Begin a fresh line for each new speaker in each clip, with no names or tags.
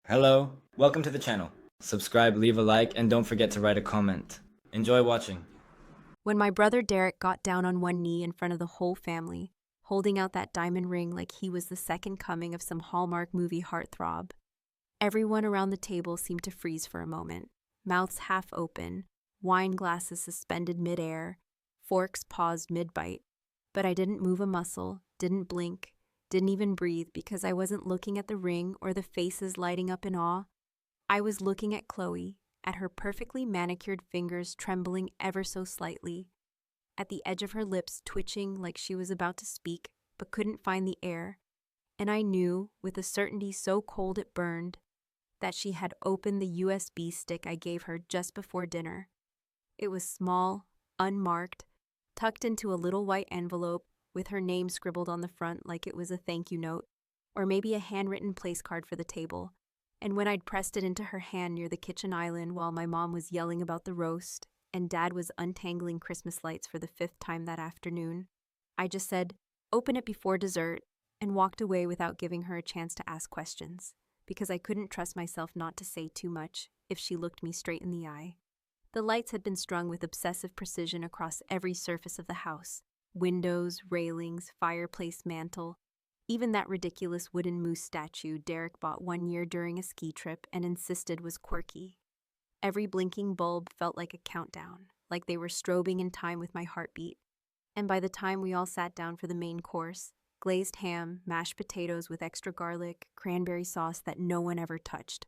Hello, welcome to the channel. Subscribe, leave a like, and don't forget to write a comment. Enjoy watching.
When my brother Derek got down on one knee in front of the whole family, holding out that diamond ring like he was the second coming of some Hallmark movie heartthrob, everyone around the table seemed to freeze for a moment, mouths half open, wine glasses suspended midair, forks paused mid-bite. But I didn't move a muscle, didn't blink, didn't even breathe because I wasn't looking at the ring or the faces lighting up in awe. I was looking at Chloe, at her perfectly manicured fingers trembling ever so slightly, at the edge of her lips twitching like she was about to speak but couldn't find the air, and I knew, with a certainty so cold it burned, that she had opened the USB stick I gave her just before dinner. It was small, unmarked, tucked into a little white envelope with her name scribbled on the front like it was a thank you note, or maybe a handwritten place card for the table. And when I'd pressed it into her hand near the kitchen island while my mom was yelling about the roast and Dad was untangling Christmas lights for the 5th time that afternoon, I just said, "Open it before dessert," and walked away without giving her a chance to ask questions, because I couldn't trust myself not to say too much if she looked me straight in the eye. The lights had been strung with obsessive precision across every surface of the house: windows, railings, fireplace mantle, even that ridiculous wooden moose statue Derek bought one year during a ski trip and insisted was quirky. Every blinking bulb felt like a countdown, like they were strobing in time with my heartbeat. And by the time we all sat down for the main course, glazed ham, mashed potatoes with extra garlic, cranberry sauce that no one ever touched,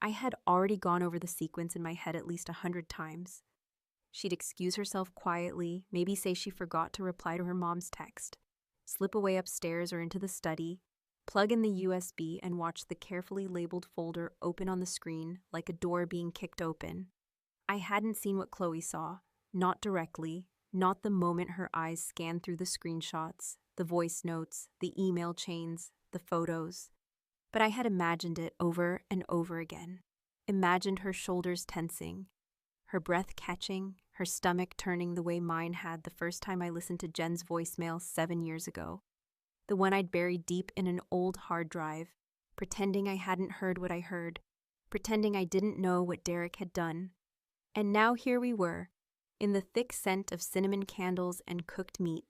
I had already gone over the sequence in my head at least 100 times. She'd excuse herself quietly, maybe say she forgot to reply to her mom's text, slip away upstairs or into the study, plug in the USB and watch the carefully labeled folder open on the screen like a door being kicked open. I hadn't seen what Chloe saw, not directly, not the moment her eyes scanned through the screenshots, the voice notes, the email chains, the photos. But I had imagined it over and over again. Imagined her shoulders tensing, her breath catching, her stomach turning the way mine had the first time I listened to Jen's voicemail 7 years ago. The one I'd buried deep in an old hard drive, pretending I hadn't heard what I heard, pretending I didn't know what Derek had done. And now here we were, in the thick scent of cinnamon candles and cooked meat,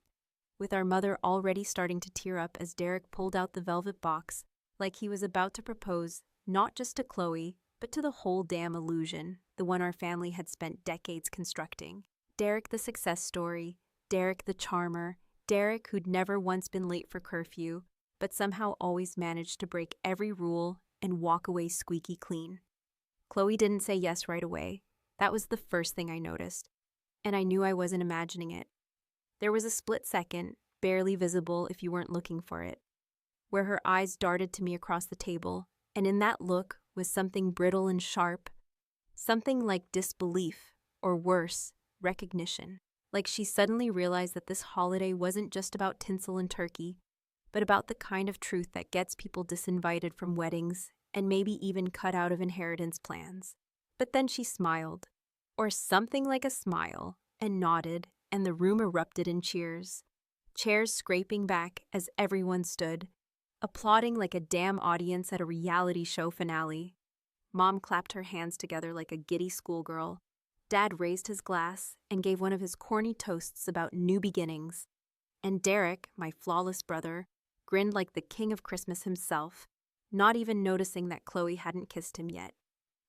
with our mother already starting to tear up as Derek pulled out the velvet box like he was about to propose not just to Chloe, but to the whole damn illusion, the one our family had spent decades constructing. Derek the success story, Derek the charmer, Derek who'd never once been late for curfew, but somehow always managed to break every rule and walk away squeaky clean. Chloe didn't say yes right away. That was the first thing I noticed, and I knew I wasn't imagining it. There was a split second, barely visible if you weren't looking for it, where her eyes darted to me across the table, and in that look was something brittle and sharp, something like disbelief, or worse, recognition. Like she suddenly realized that this holiday wasn't just about tinsel and turkey, but about the kind of truth that gets people disinvited from weddings and maybe even cut out of inheritance plans. But then she smiled, or something like a smile, and nodded, and the room erupted in cheers. Chairs scraping back as everyone stood, applauding like a damn audience at a reality show finale. Mom clapped her hands together like a giddy schoolgirl. Dad raised his glass and gave one of his corny toasts about new beginnings. And Derek, my flawless brother, grinned like the king of Christmas himself, not even noticing that Chloe hadn't kissed him yet.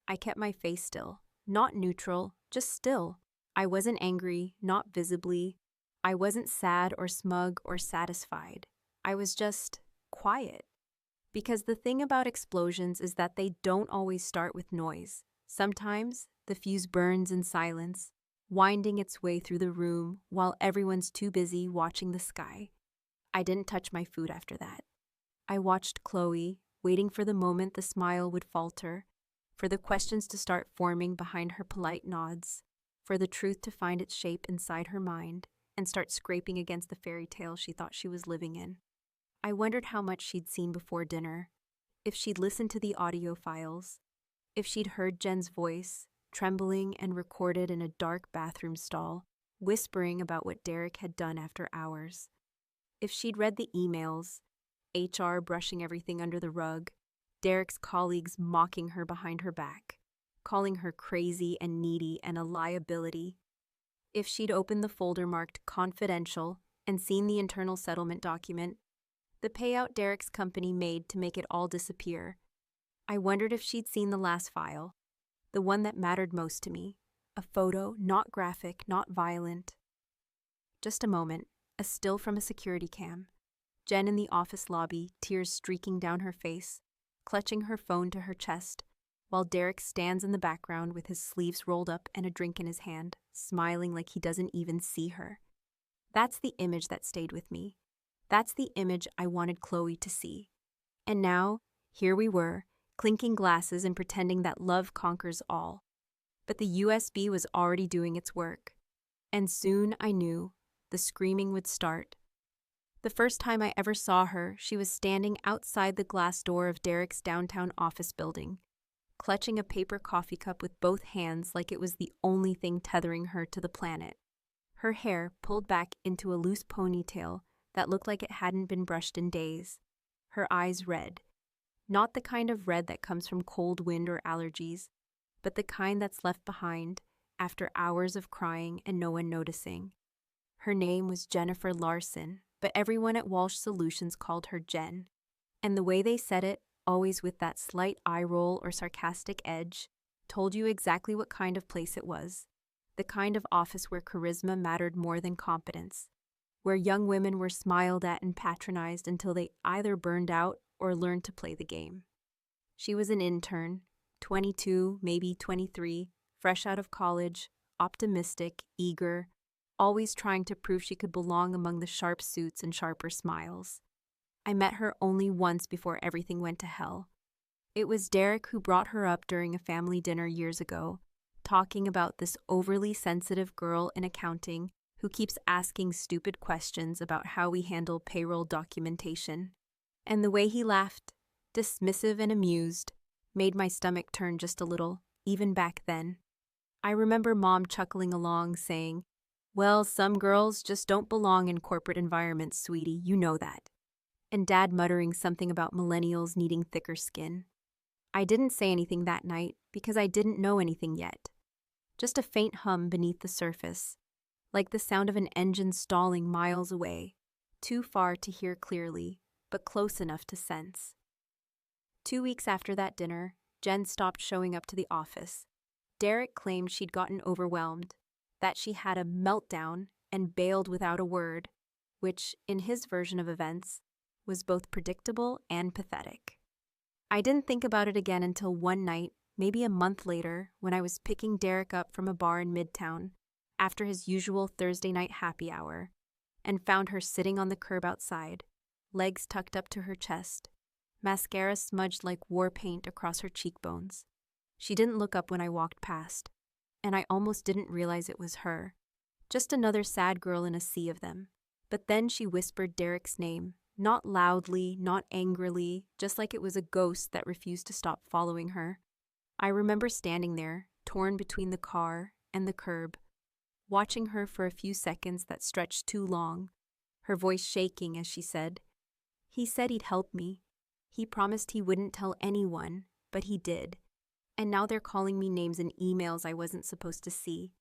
I kept my face still, not neutral, just still. I wasn't angry, not visibly. I wasn't sad or smug or satisfied. I was just quiet. Because the thing about explosions is that they don't always start with noise. Sometimes the fuse burns in silence, winding its way through the room while everyone's too busy watching the sky. I didn't touch my food after that. I watched Chloe, waiting for the moment the smile would falter, for the questions to start forming behind her polite nods, for the truth to find its shape inside her mind and start scraping against the fairy tale she thought she was living in. I wondered how much she'd seen before dinner, if she'd listened to the audio files, if she'd heard Jen's voice, trembling and recorded in a dark bathroom stall, whispering about what Derek had done after hours, if she'd read the emails, HR brushing everything under the rug, Derek's colleagues mocking her behind her back, calling her crazy and needy and a liability. If she'd opened the folder marked confidential and seen the internal settlement document, the payout Derek's company made to make it all disappear, I wondered if she'd seen the last file, the one that mattered most to me, a photo, not graphic, not violent. Just a moment, a still from a security cam. Jen in the office lobby, tears streaking down her face, clutching her phone to her chest, while Derek stands in the background with his sleeves rolled up and a drink in his hand, smiling like he doesn't even see her. That's the image that stayed with me. That's the image I wanted Chloe to see. And now, here we were, clinking glasses and pretending that love conquers all. But the USB was already doing its work. And soon I knew the screaming would start. The first time I ever saw her, she was standing outside the glass door of Derek's downtown office building, clutching a paper coffee cup with both hands like it was the only thing tethering her to the planet. Her hair pulled back into a loose ponytail that looked like it hadn't been brushed in days. Her eyes red. Not the kind of red that comes from cold wind or allergies, but the kind that's left behind after hours of crying and no one noticing. Her name was Jennifer Larson, but everyone at Walsh Solutions called her Jen. And the way they said it, always with that slight eye roll or sarcastic edge, told you exactly what kind of place it was. The kind of office where charisma mattered more than competence, where young women were smiled at and patronized until they either burned out or learned to play the game. She was an intern, 22, maybe 23, fresh out of college, optimistic, eager, always trying to prove she could belong among the sharp suits and sharper smiles. I met her only once before everything went to hell. It was Derek who brought her up during a family dinner years ago, talking about this overly sensitive girl in accounting who keeps asking stupid questions about how we handle payroll documentation. And the way he laughed, dismissive and amused, made my stomach turn just a little, even back then. I remember Mom chuckling along, saying, "Well, some girls just don't belong in corporate environments, sweetie, you know that." And Dad muttering something about millennials needing thicker skin. I didn't say anything that night because I didn't know anything yet. Just a faint hum beneath the surface, like the sound of an engine stalling miles away, too far to hear clearly, but close enough to sense. 2 weeks after that dinner, Jen stopped showing up to the office. Derek claimed she'd gotten overwhelmed, that she had a meltdown and bailed without a word, which, in his version of events, was both predictable and pathetic. I didn't think about it again until one night, maybe a month later, when I was picking Derek up from a bar in Midtown after his usual Thursday night happy hour, and found her sitting on the curb outside, legs tucked up to her chest, mascara smudged like war paint across her cheekbones. She didn't look up when I walked past, and I almost didn't realize it was her. Just another sad girl in a sea of them. But then she whispered Derek's name, not loudly, not angrily, just like it was a ghost that refused to stop following her. I remember standing there, torn between the car and the curb, watching her for a few seconds that stretched too long, her voice shaking as she said, "He said he'd help me. He promised he wouldn't tell anyone, but he did. And now they're calling me names in emails I wasn't supposed to see.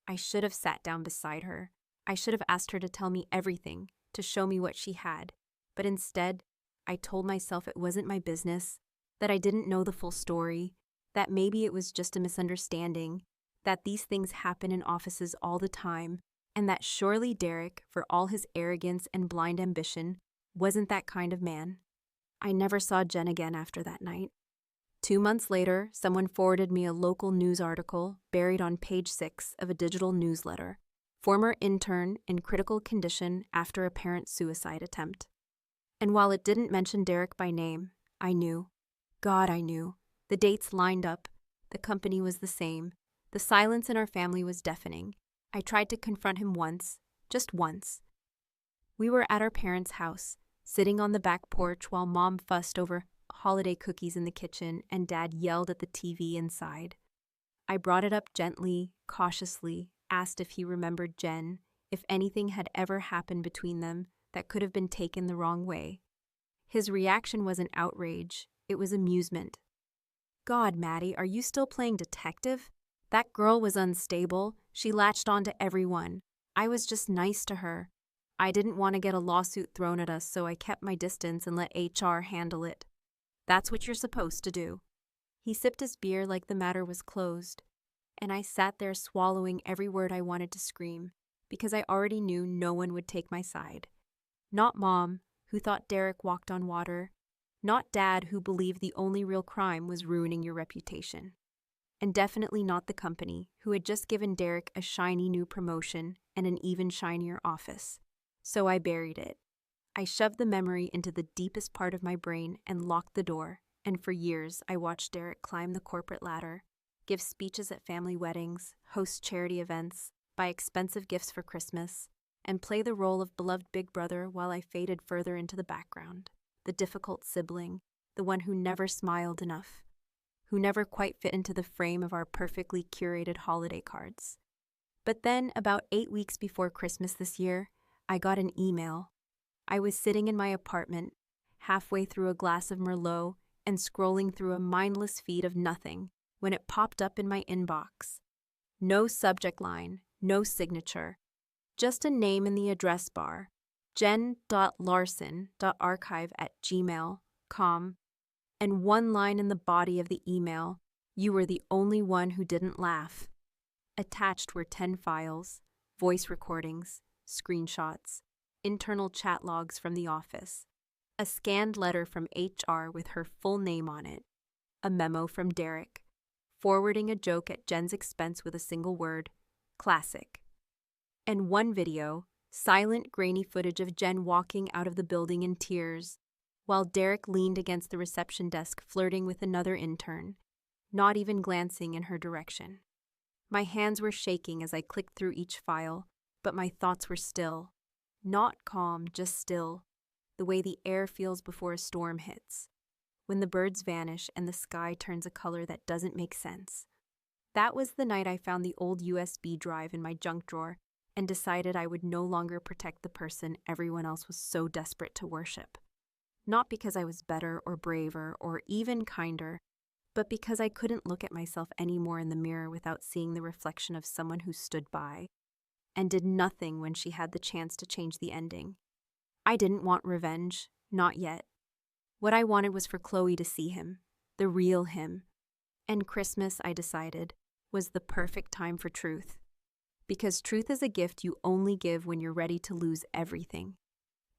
I should have sat down beside her. I should have asked her to tell me everything, to show me what she had. But instead, I told myself it wasn't my business, that I didn't know the full story, that maybe it was just a misunderstanding, that these things happen in offices all the time, and that surely Derek, for all his arrogance and blind ambition, wasn't that kind of man." I never saw Jen again after that night. 2 months later, someone forwarded me a local news article buried on page 6 of a digital newsletter. Former intern in critical condition after a parent suicide attempt. And while it didn't mention Derek by name, I knew. God, I knew. The dates lined up. The company was the same. The silence in our family was deafening. I tried to confront him once, just once. We were at our parents' house, sitting on the back porch while Mom fussed over holiday cookies in the kitchen and Dad yelled at the TV inside. I brought it up gently, cautiously, asked if he remembered Jen, if anything had ever happened between them that could have been taken the wrong way. His reaction wasn't outrage, it was amusement. God, Maddie, are you still playing detective? That girl was unstable. She latched on to everyone. I was just nice to her. I didn't want to get a lawsuit thrown at us, so I kept my distance and let HR handle it. That's what you're supposed to do. He sipped his beer like the matter was closed, and I sat there swallowing every word I wanted to scream, because I already knew no one would take my side. Not Mom, who thought Derek walked on water. Not Dad, who believed the only real crime was ruining your reputation. And definitely not the company, who had just given Derek a shiny new promotion and an even shinier office. So I buried it. I shoved the memory into the deepest part of my brain and locked the door, and for years I watched Derek climb the corporate ladder, give speeches at family weddings, host charity events, buy expensive gifts for Christmas, and play the role of beloved big brother while I faded further into the background, the difficult sibling, the one who never smiled enough, who never quite fit into the frame of our perfectly curated holiday cards. But then, about 8 weeks before Christmas this year, I got an email. I was sitting in my apartment, halfway through a glass of Merlot and scrolling through a mindless feed of nothing, when it popped up in my inbox. No subject line, no signature, just a name in the address bar, jen.larson.archive@gmail.com, and one line in the body of the email, "You were the only one who didn't laugh." Attached were 10 files, voice recordings, screenshots, internal chat logs from the office, a scanned letter from HR with her full name on it, a memo from Derek, forwarding a joke at Jen's expense with a single word, classic. And one video, silent, grainy footage of Jen walking out of the building in tears, while Derek leaned against the reception desk flirting with another intern, not even glancing in her direction. My hands were shaking as I clicked through each file, but my thoughts were still. Not calm, just still, the way the air feels before a storm hits, when the birds vanish and the sky turns a color that doesn't make sense. That was the night I found the old USB drive in my junk drawer and decided I would no longer protect the person everyone else was so desperate to worship. Not because I was better or braver or even kinder, but because I couldn't look at myself anymore in the mirror without seeing the reflection of someone who stood by and did nothing when she had the chance to change the ending. I didn't want revenge, not yet. What I wanted was for Chloe to see him, the real him. And Christmas, I decided, was the perfect time for truth. Because truth is a gift you only give when you're ready to lose everything.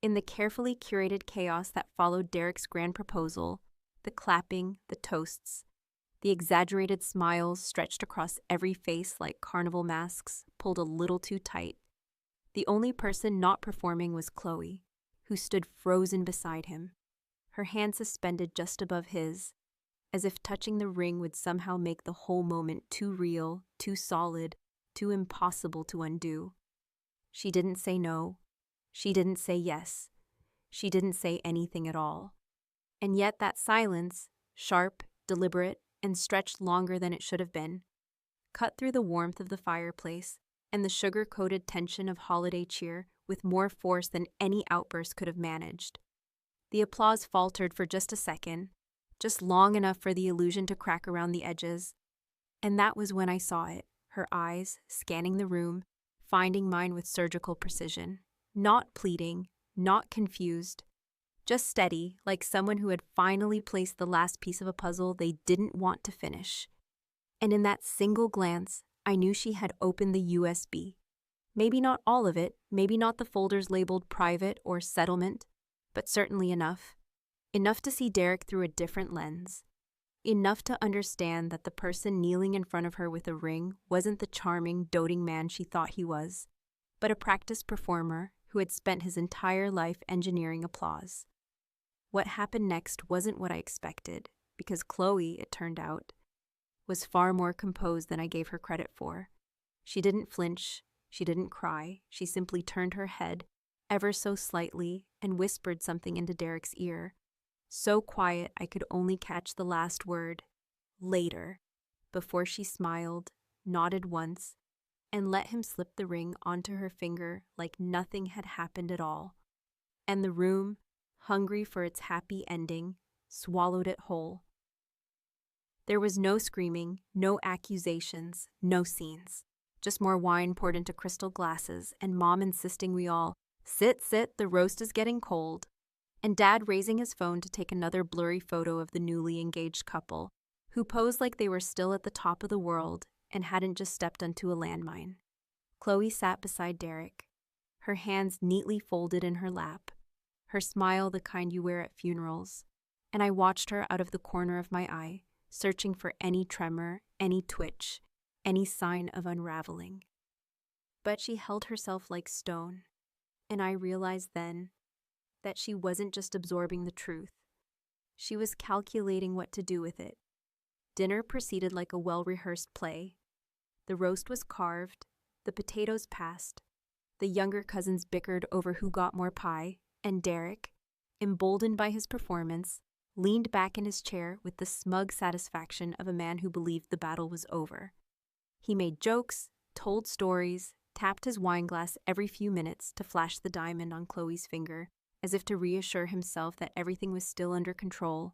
In the carefully curated chaos that followed Derek's grand proposal, the clapping, the toasts, the exaggerated smiles stretched across every face like carnival masks pulled a little too tight, the only person not performing was Chloe, who stood frozen beside him, her hand suspended just above his, as if touching the ring would somehow make the whole moment too real, too solid, too impossible to undo. She didn't say no. She didn't say yes. She didn't say anything at all. And yet that silence, sharp, deliberate, and stretched longer than it should have been, cut through the warmth of the fireplace and the sugar-coated tension of holiday cheer with more force than any outburst could have managed. The applause faltered for just a second, just long enough for the illusion to crack around the edges, and that was when I saw it, her eyes scanning the room, finding mine with surgical precision, not pleading, not confused, just steady, like someone who had finally placed the last piece of a puzzle they didn't want to finish. And in that single glance, I knew she had opened the USB. Maybe not all of it, maybe not the folders labeled private or settlement, but certainly enough. Enough to see Derek through a different lens. Enough to understand that the person kneeling in front of her with a ring wasn't the charming, doting man she thought he was, but a practiced performer who had spent his entire life engineering applause. What happened next wasn't what I expected, because Chloe, it turned out, was far more composed than I gave her credit for. She didn't flinch, she didn't cry, she simply turned her head, ever so slightly, and whispered something into Derek's ear. So quiet I could only catch the last word, later, before she smiled, nodded once, and let him slip the ring onto her finger like nothing had happened at all. And the room, hungry for its happy ending, swallowed it whole. There was no screaming, no accusations, no scenes. Just more wine poured into crystal glasses and Mom insisting we all, sit, the roast is getting cold. And Dad raising his phone to take another blurry photo of the newly engaged couple, who posed like they were still at the top of the world and hadn't just stepped onto a landmine. Chloe sat beside Derek, her hands neatly folded in her lap, her smile the kind you wear at funerals, and I watched her out of the corner of my eye, searching for any tremor, any twitch, any sign of unraveling. But she held herself like stone, and I realized then that she wasn't just absorbing the truth. She was calculating what to do with it. Dinner proceeded like a well-rehearsed play. The roast was carved, the potatoes passed, the younger cousins bickered over who got more pie, and Derek, emboldened by his performance, leaned back in his chair with the smug satisfaction of a man who believed the battle was over. He made jokes, told stories, tapped his wine glass every few minutes to flash the diamond on Chloe's finger, as if to reassure himself that everything was still under control.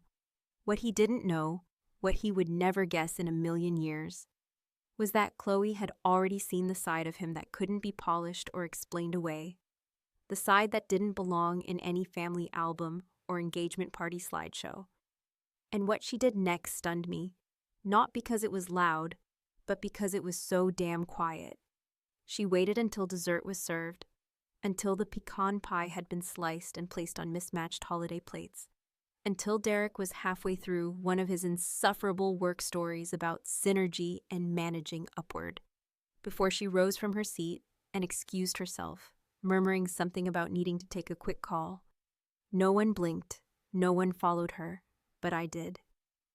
What he didn't know, what he would never guess in a million years, was that Chloe had already seen the side of him that couldn't be polished or explained away, the side that didn't belong in any family album or engagement party slideshow. And what she did next stunned me, not because it was loud, but because it was so damn quiet. She waited until dessert was served, until the pecan pie had been sliced and placed on mismatched holiday plates, until Derek was halfway through one of his insufferable work stories about synergy and managing upward, before she rose from her seat and excused herself, murmuring something about needing to take a quick call. No one blinked, no one followed her, but I did.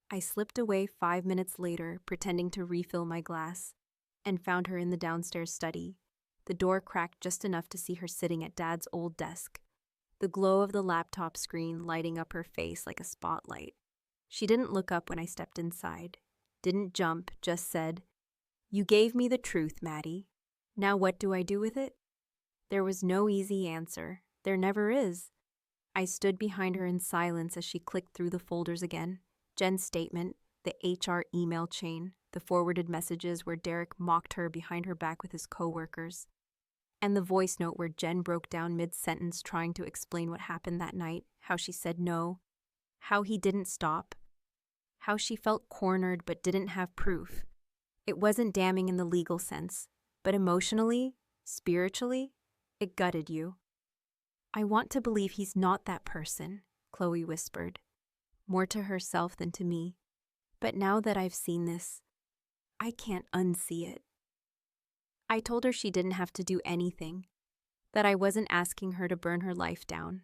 I slipped away 5 minutes later, pretending to refill my glass, and found her in the downstairs study, the door cracked just enough to see her sitting at Dad's old desk, the glow of the laptop screen lighting up her face like a spotlight. She didn't look up when I stepped inside, didn't jump, just said, "You gave me the truth, Maddie. Now what do I do with it?" There was no easy answer. There never is. I stood behind her in silence as she clicked through the folders again. Jen's statement, the HR email chain, the forwarded messages where Derek mocked her behind her back with his coworkers, and the voice note where Jen broke down mid-sentence trying to explain what happened that night, how she said no, how he didn't stop, how she felt cornered but didn't have proof. It wasn't damning in the legal sense, but emotionally, spiritually, it gutted you. "I want to believe he's not that person," Chloe whispered, more to herself than to me. "But now that I've seen this, I can't unsee it." I told her she didn't have to do anything, that I wasn't asking her to burn her life down,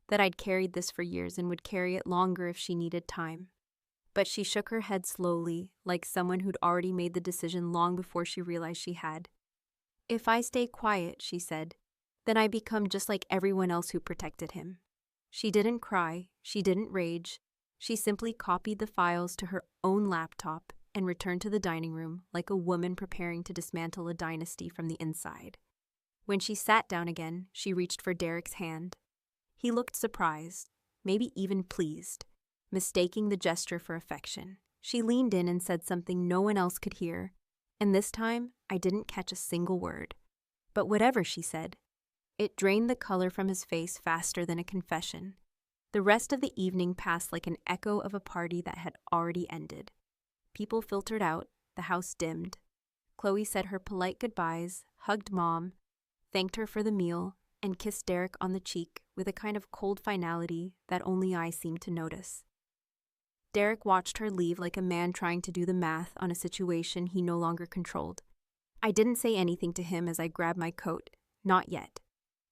that I'd carried this for years and would carry it longer if she needed time. But she shook her head slowly, like someone who'd already made the decision long before she realized she had. "If I stay quiet," she said, "then I become just like everyone else who protected him." She didn't cry, she didn't rage, she simply copied the files to her own laptop and returned to the dining room like a woman preparing to dismantle a dynasty from the inside. When she sat down again, she reached for Derek's hand. He looked surprised, maybe even pleased, mistaking the gesture for affection. She leaned in and said something no one else could hear, and this time I didn't catch a single word. But whatever she said, it drained the color from his face faster than a confession. The rest of the evening passed like an echo of a party that had already ended. People filtered out, the house dimmed. Chloe said her polite goodbyes, hugged Mom, thanked her for the meal, and kissed Derek on the cheek with a kind of cold finality that only I seemed to notice. Derek watched her leave like a man trying to do the math on a situation he no longer controlled. I didn't say anything to him as I grabbed my coat, not yet.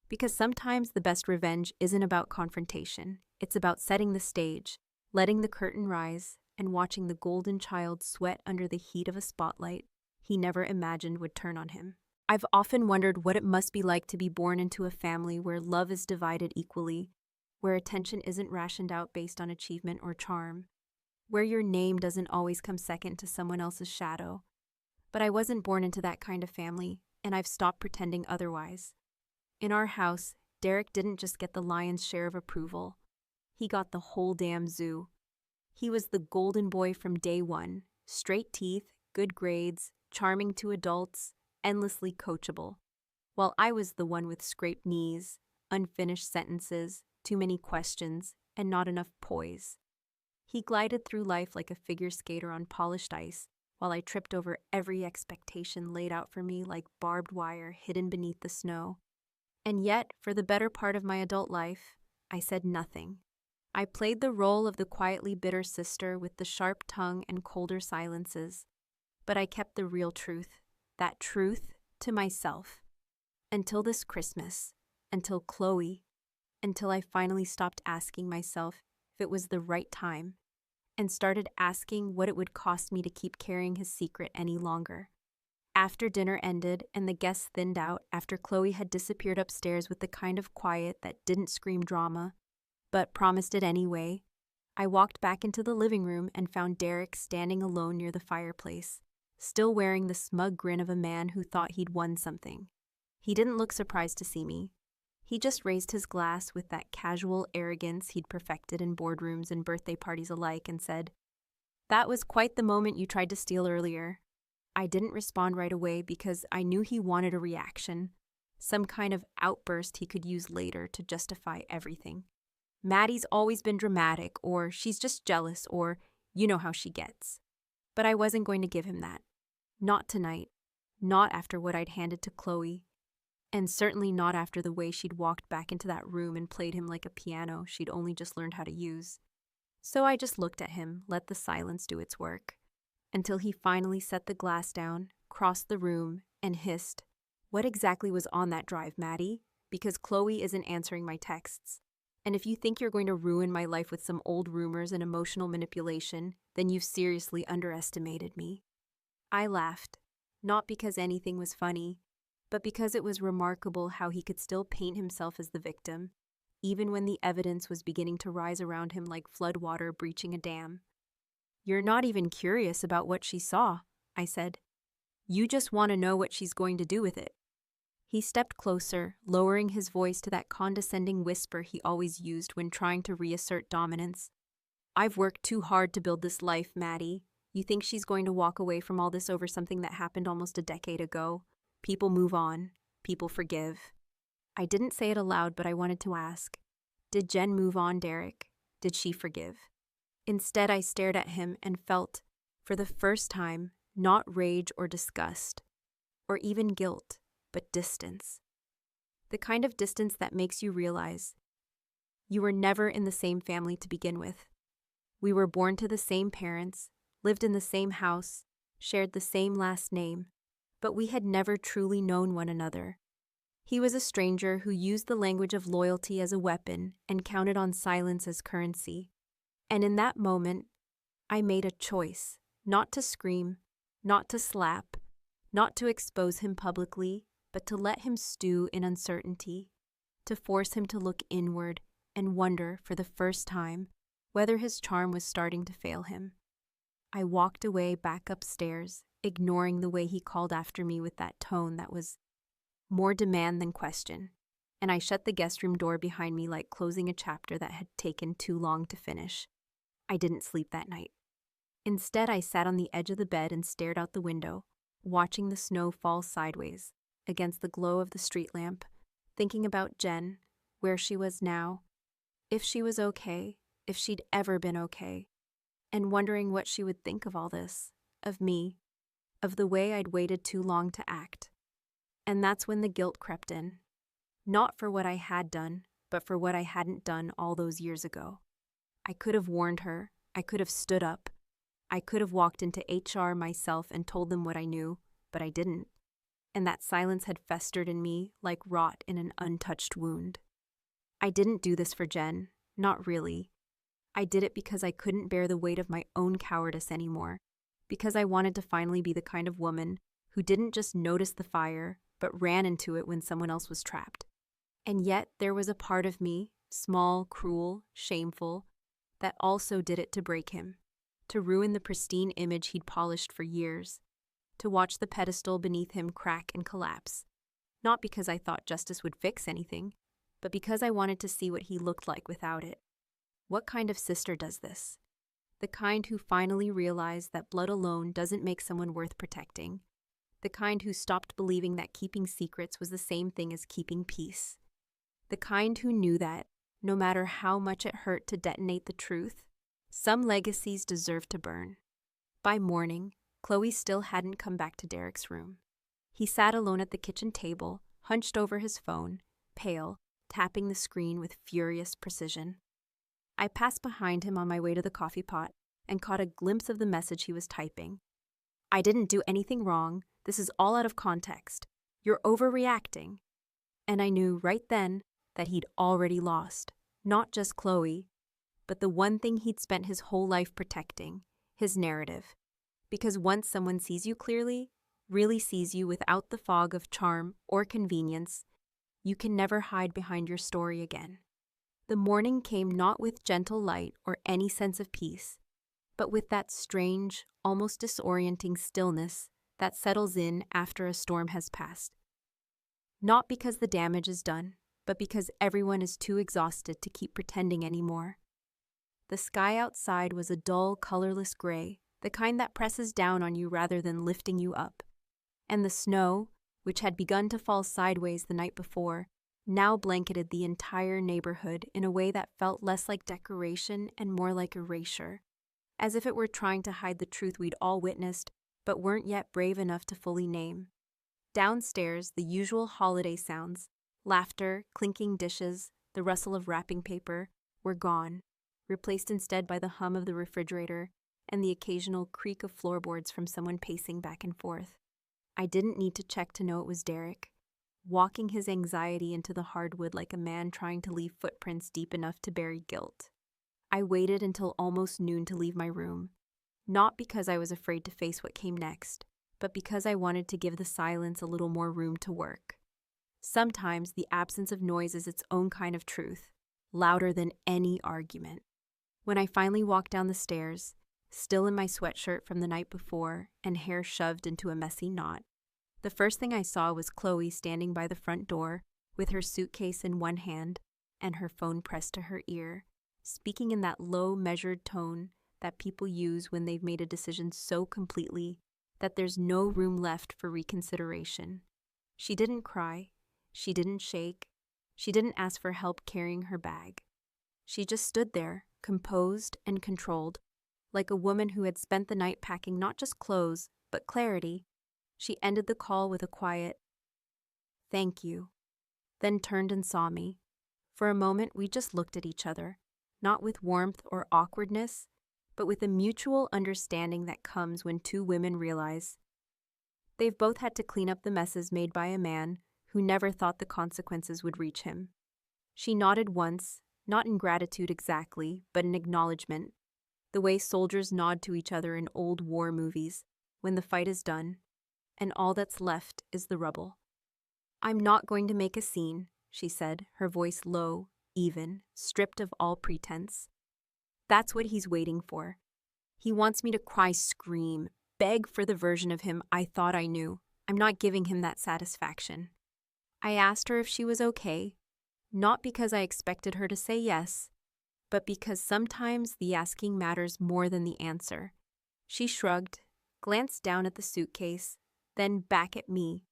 Because sometimes the best revenge isn't about confrontation. It's about setting the stage, letting the curtain rise, and watching the golden child sweat under the heat of a spotlight he never imagined would turn on him. I've often wondered what it must be like to be born into a family where love is divided equally, where attention isn't rationed out based on achievement or charm, where your name doesn't always come second to someone else's shadow. But I wasn't born into that kind of family, and I've stopped pretending otherwise. In our house, Derek didn't just get the lion's share of approval. He got the whole damn zoo. He was the golden boy from day one, straight teeth, good grades, charming to adults, endlessly coachable, while I was the one with scraped knees, unfinished sentences, too many questions, and not enough poise. He glided through life like a figure skater on polished ice, while I tripped over every expectation laid out for me like barbed wire hidden beneath the snow. And yet, for the better part of my adult life, I said nothing. I played the role of the quietly bitter sister with the sharp tongue and colder silences. But I kept the real truth, that truth, to myself. Until this Christmas, until Chloe, until I finally stopped asking myself if it was the right time, and started asking what it would cost me to keep carrying his secret any longer. After dinner ended and the guests thinned out after Chloe had disappeared upstairs with the kind of quiet that didn't scream drama, but promised it anyway, I walked back into the living room and found Derek standing alone near the fireplace, still wearing the smug grin of a man who thought he'd won something. He didn't look surprised to see me. He just raised his glass with that casual arrogance he'd perfected in boardrooms and birthday parties alike and said, "That was quite the moment you tried to steal earlier." I didn't respond right away because I knew he wanted a reaction, some kind of outburst he could use later to justify everything. Maddie's always been dramatic, or she's just jealous, or you know how she gets. But I wasn't going to give him that. Not tonight. Not after what I'd handed to Chloe. And certainly not after the way she'd walked back into that room and played him like a piano she'd only just learned how to use. So I just looked at him, let the silence do its work, until he finally set the glass down, crossed the room, and hissed, "What exactly was on that drive, Maddie? Because Chloe isn't answering my texts. And if you think you're going to ruin my life with some old rumors and emotional manipulation, then you've seriously underestimated me." I laughed, not because anything was funny, but because it was remarkable how he could still paint himself as the victim, even when the evidence was beginning to rise around him like floodwater breaching a dam. "You're not even curious about what she saw," I said. "You just want to know what she's going to do with it." He stepped closer, lowering his voice to that condescending whisper he always used when trying to reassert dominance. "I've worked too hard to build this life, Maddie. You think she's going to walk away from all this over something that happened almost a decade ago? People move on. People forgive." I didn't say it aloud, but I wanted to ask, did Jen move on, Derek? Did she forgive? Instead, I stared at him and felt, for the first time, not rage or disgust, or even guilt, but distance. The kind of distance that makes you realize you were never in the same family to begin with. We were born to the same parents, lived in the same house, shared the same last name, but we had never truly known one another. He was a stranger who used the language of loyalty as a weapon and counted on silence as currency. And in that moment, I made a choice, not to scream, not to slap, not to expose him publicly, but to let him stew in uncertainty, to force him to look inward and wonder for the first time whether his charm was starting to fail him. I walked away back upstairs, ignoring the way he called after me with that tone that was more demand than question, and I shut the guest room door behind me like closing a chapter that had taken too long to finish. I didn't sleep that night. Instead, I sat on the edge of the bed and stared out the window, watching the snow fall sideways against the glow of the street lamp, thinking about Jen, where she was now, if she was okay, if she'd ever been okay, and wondering what she would think of all this, of me, of the way I'd waited too long to act. And that's when the guilt crept in. Not for what I had done, but for what I hadn't done all those years ago. I could have warned her. I could have stood up. I could have walked into HR myself and told them what I knew, but I didn't. And that silence had festered in me like rot in an untouched wound. I didn't do this for Jen, not really. I did it because I couldn't bear the weight of my own cowardice anymore, because I wanted to finally be the kind of woman who didn't just notice the fire, but ran into it when someone else was trapped. And yet there was a part of me, small, cruel, shameful, that also did it to break him, to ruin the pristine image he'd polished for years, to watch the pedestal beneath him crack and collapse, not because I thought justice would fix anything, but because I wanted to see what he looked like without it. What kind of sister does this? The kind who finally realized that blood alone doesn't make someone worth protecting. The kind who stopped believing that keeping secrets was the same thing as keeping peace. The kind who knew that, no matter how much it hurt to detonate the truth, some legacies deserve to burn. By morning, Chloe still hadn't come back to Derek's room. He sat alone at the kitchen table, hunched over his phone, pale, tapping the screen with furious precision. I passed behind him on my way to the coffee pot and caught a glimpse of the message he was typing. "I didn't do anything wrong. This is all out of context. You're overreacting." And I knew right then that he'd already lost, not just Chloe, but the one thing he'd spent his whole life protecting, his narrative. Because once someone sees you clearly, really sees you without the fog of charm or convenience, you can never hide behind your story again. The morning came not with gentle light or any sense of peace, but with that strange, almost disorienting stillness that settles in after a storm has passed. Not because the damage is done, but because everyone is too exhausted to keep pretending anymore. The sky outside was a dull, colorless gray, the kind that presses down on you rather than lifting you up. And the snow, which had begun to fall sideways the night before, now blanketed the entire neighborhood in a way that felt less like decoration and more like erasure, as if it were trying to hide the truth we'd all witnessed, but weren't yet brave enough to fully name. Downstairs, the usual holiday sounds, laughter, clinking dishes, the rustle of wrapping paper, were gone, replaced instead by the hum of the refrigerator and the occasional creak of floorboards from someone pacing back and forth. I didn't need to check to know it was Derek, walking his anxiety into the hardwood like a man trying to leave footprints deep enough to bury guilt. I waited until almost noon to leave my room, not because I was afraid to face what came next, but because I wanted to give the silence a little more room to work. Sometimes the absence of noise is its own kind of truth, louder than any argument. When I finally walked down the stairs, still in my sweatshirt from the night before and hair shoved into a messy knot, the first thing I saw was Chloe standing by the front door with her suitcase in one hand and her phone pressed to her ear, speaking in that low, measured tone that people use when they've made a decision so completely that there's no room left for reconsideration. She didn't cry. She didn't shake. She didn't ask for help carrying her bag. She just stood there, composed and controlled, like a woman who had spent the night packing not just clothes, but clarity. She ended the call with a quiet, "Thank you," then turned and saw me. For a moment, we just looked at each other, not with warmth or awkwardness, but with a mutual understanding that comes when two women realize they've both had to clean up the messes made by a man who never thought the consequences would reach him. She nodded once, not in gratitude exactly, but in acknowledgement, the way soldiers nod to each other in old war movies when the fight is done, and all that's left is the rubble. "I'm not going to make a scene," she said, her voice low, even, stripped of all pretense. That's what he's waiting for. He wants me to cry, scream, beg for the version of him I thought I knew. I'm not giving him that satisfaction. I asked her if she was okay, not because I expected her to say yes, but because sometimes the asking matters more than the answer. She shrugged, glanced down at the suitcase, then back at me.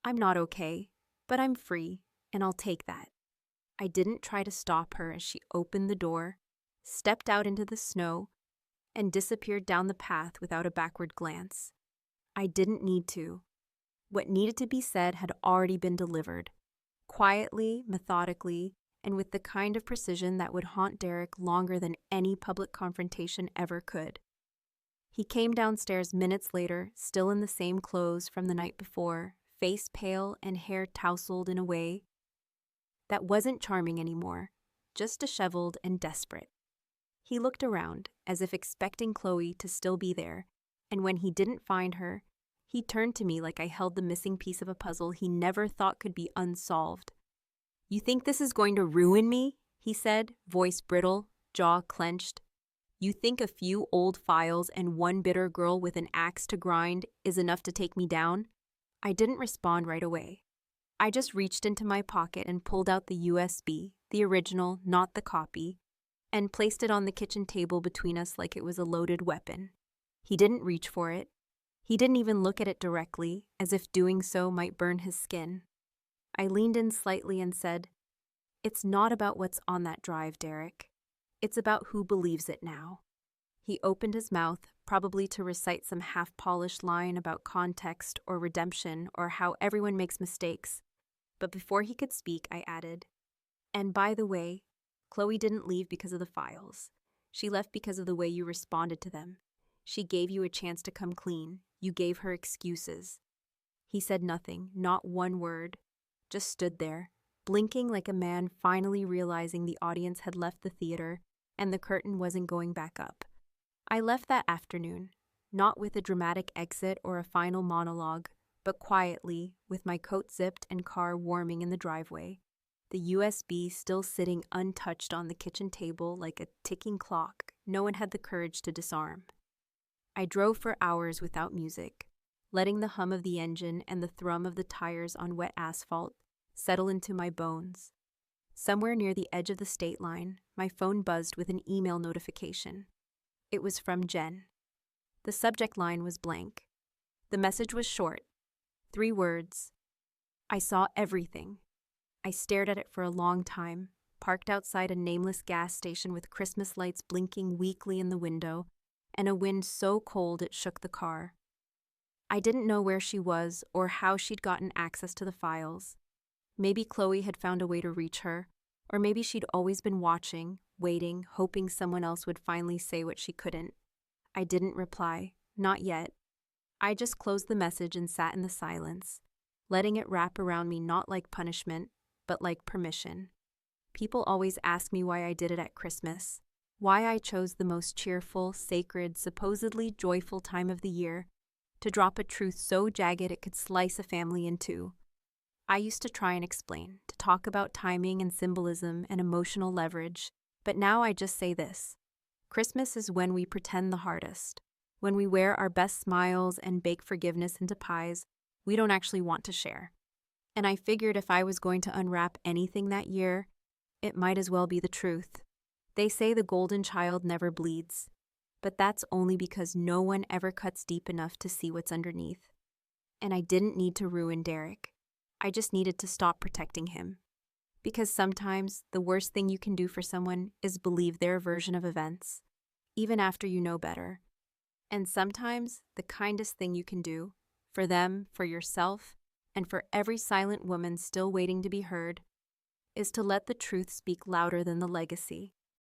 "I'm not okay, but I'm free, and I'll take that." I didn't try to stop her as she opened the door, stepped out into the snow, and disappeared down the path without a backward glance. I didn't need to. What needed to be said had already been delivered, quietly, methodically, and with the kind of precision that would haunt Derek longer than any public confrontation ever could. He came downstairs minutes later, still in the same clothes from the night before, face pale and hair tousled in a way that wasn't charming anymore, just disheveled and desperate. He looked around, as if expecting Chloe to still be there, and when he didn't find her, he turned to me like I held the missing piece of a puzzle he never thought could be unsolved. "You think this is going to ruin me?" he said, voice brittle, jaw clenched. "You think a few old files and one bitter girl with an axe to grind is enough to take me down?" I didn't respond right away. I just reached into my pocket and pulled out the USB, the original, not the copy, and placed it on the kitchen table between us like it was a loaded weapon. He didn't reach for it. He didn't even look at it directly, as if doing so might burn his skin. I leaned in slightly and said, "It's not about what's on that drive, Derek. It's about who believes it now." He opened his mouth, probably to recite some half-polished line about context or redemption or how everyone makes mistakes. But before he could speak, I added, "And by the way, Chloe didn't leave because of the files. She left because of the way you responded to them. She gave you a chance to come clean. You gave her excuses." He said nothing, not one word, just stood there, blinking like a man finally realizing the audience had left the theater and the curtain wasn't going back up. I left that afternoon, not with a dramatic exit or a final monologue, but quietly, with my coat zipped and car warming in the driveway, the USB still sitting untouched on the kitchen table like a ticking clock no one had the courage to disarm. I drove for hours without music, letting the hum of the engine and the thrum of the tires on wet asphalt settle into my bones. Somewhere near the edge of the state line, my phone buzzed with an email notification. It was from Jen. The subject line was blank. The message was short. 3 words. I saw everything. I stared at it for a long time, parked outside a nameless gas station with Christmas lights blinking weakly in the window, and a wind so cold it shook the car. I didn't know where she was or how she'd gotten access to the files. Maybe Chloe had found a way to reach her, or maybe she'd always been watching, waiting, hoping someone else would finally say what she couldn't. I didn't reply, not yet. I just closed the message and sat in the silence, letting it wrap around me not like punishment, but like permission. People always ask me why I did it at Christmas, why I chose the most cheerful, sacred, supposedly joyful time of the year to drop a truth so jagged it could slice a family in two. I used to try and explain, to talk about timing and symbolism and emotional leverage, but now I just say this. Christmas is when we pretend the hardest, when we wear our best smiles and bake forgiveness into pies we don't actually want to share. And I figured if I was going to unwrap anything that year, it might as well be the truth. They say the golden child never bleeds, but that's only because no one ever cuts deep enough to see what's underneath. And I didn't need to ruin Derek. I just needed to stop protecting him. Because sometimes the worst thing you can do for someone is believe their version of events, even after you know better. And sometimes the kindest thing you can do, for them, for yourself, and for every silent woman still waiting to be heard, is to let the truth speak louder than the legacy.